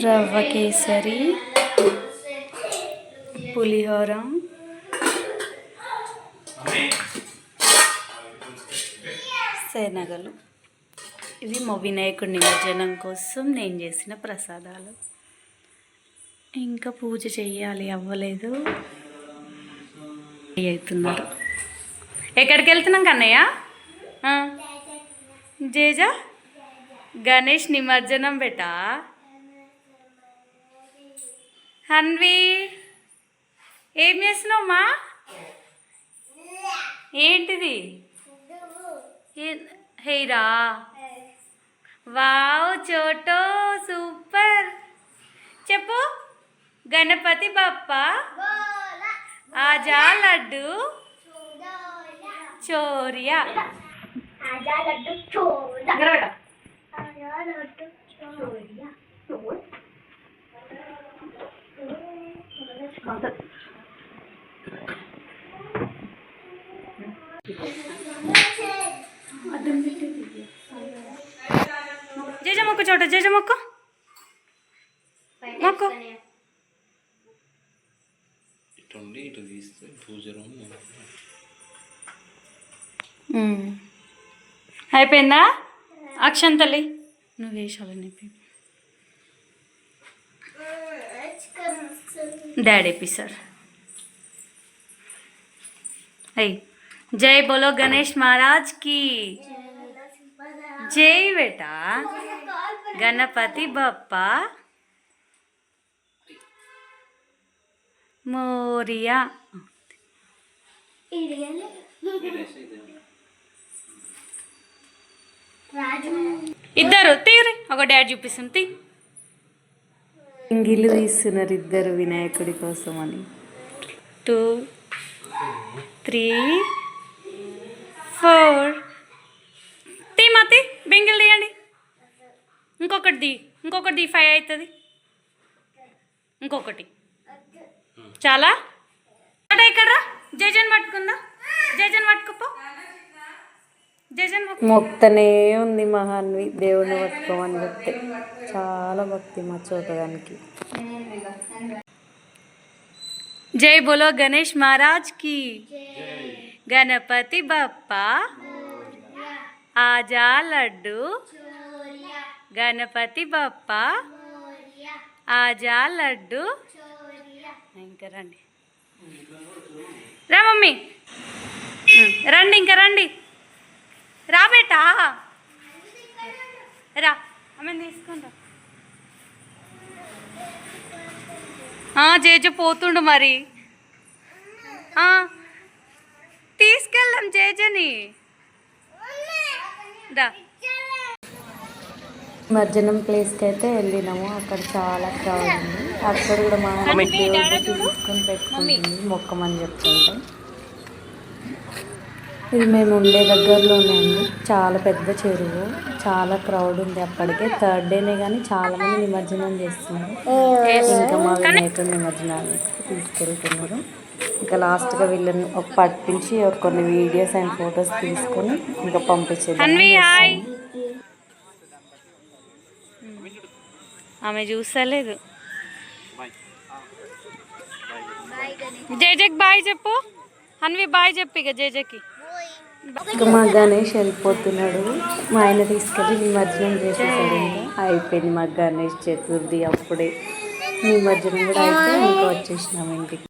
రవ్వ కేసరి, పులిహోర, శనగలు. ఇవి మా వినాయకుడి నిమజ్జనం కోసం నేను చేసిన ప్రసాదాలు. ఇంకా పూజ చెయ్యాలి, అవ్వలేదు. అవుతున్నారు. ఎక్కడికి వెళ్తున్నాం కన్నయ్య? జేజా గణేష్ నిమజ్జనం బేటా. హన్వి ఏం చేస్తున్నావుమ్మా? ఏంటిది? హెయిరా? వావ్ చోటో సూపర్. చెప్పు. గణపతి బప్ప ఆజా లడ్డు చోరియా. జేజ మొక్కు చోట, జేజ మొక్కు మొక్కు. అయిపోయిందా? అక్షంతలి నువ్వు వేసాలని డాడీ పిసార్. అయ్యి జై బోలో గణేష్ महाराज की జై బేటా. గణపతి బప్పా మోరియా. ఇద్దరు తీరి ఒక డాడీ చూపిస్తుంది. ఇంగిల్లు తీస్తున్నారు ఇద్దరు వినాయకుడి కోసం అని. 2 3 4 తీమతి బెంగిల్ తీయండి. ఇంకొకటి 5 అవుతుంది. ఇంకొకటి చాలా. ఇక్కడ జేజన్ పట్టుకుందా? జేజన్ పట్టుకోపో. జేజన్ మొక్తనే ఉంది మహాన్వి. దేవుడిని పట్టుకోమని చెప్తే చాలా భక్తి మా చోటదానికి. జై బోలో గణేష్ महाराज की. గణపతి బప్పా ఆజా లడ్డు. గణపతి బప్పా ఆజా లడ్డు. ఇంకా రండి రా మమ్మీ, రండి ఇంకా రండి. రా బేటా రా, ఆమె తీసుకుంటా. జేజ పోతుండు మరి. తీసుకెళ్దాం జేజని. రా నిమజ్జనం ప్లేస్కి అయితే వెళ్ళినాము. అక్కడ చాలా క్రౌడ్ ఉంది. అక్కడ కూడా మా దేవుడు తీసుకొని పెట్టుకుంటుంది మొక్కమని చెప్తుంటే. ఇది మేము ఉండే దగ్గరలోనే ఉంది. చాలా పెద్ద చెరువు, చాలా క్రౌడ్ ఉంది. అప్పటికే 3rd డేనే కానీ చాలామంది నిమజ్జనం చేస్తున్నారు. ఇంకా మా వినాయకుడు నిమజ్జనాన్ని తీసుకెళ్తున్నారు. ఇంకా లాస్ట్గా వీళ్ళని పట్టించి కొన్ని వీడియోస్ అండ్ ఫొటోస్ తీసుకొని ఇంకా పంపించేది. ఆమె చూసలేదు. జేజకి బాయ్ చెప్పు. హన్వి బాయ్ చెప్పు ఇక జేజకి. ఇంకా మా గణేష్ వెళ్ళిపోతున్నాడు. మా ఆయన తీసుకెళ్ళి నిమజ్జనం చేసేసాడు. ఇంకా అయిపోయింది మా గణేష్ చతుర్థి. అప్పుడే నిమజ్జనం కూడా అయితే ఇంకా వచ్చేసినాము ఇంటికి.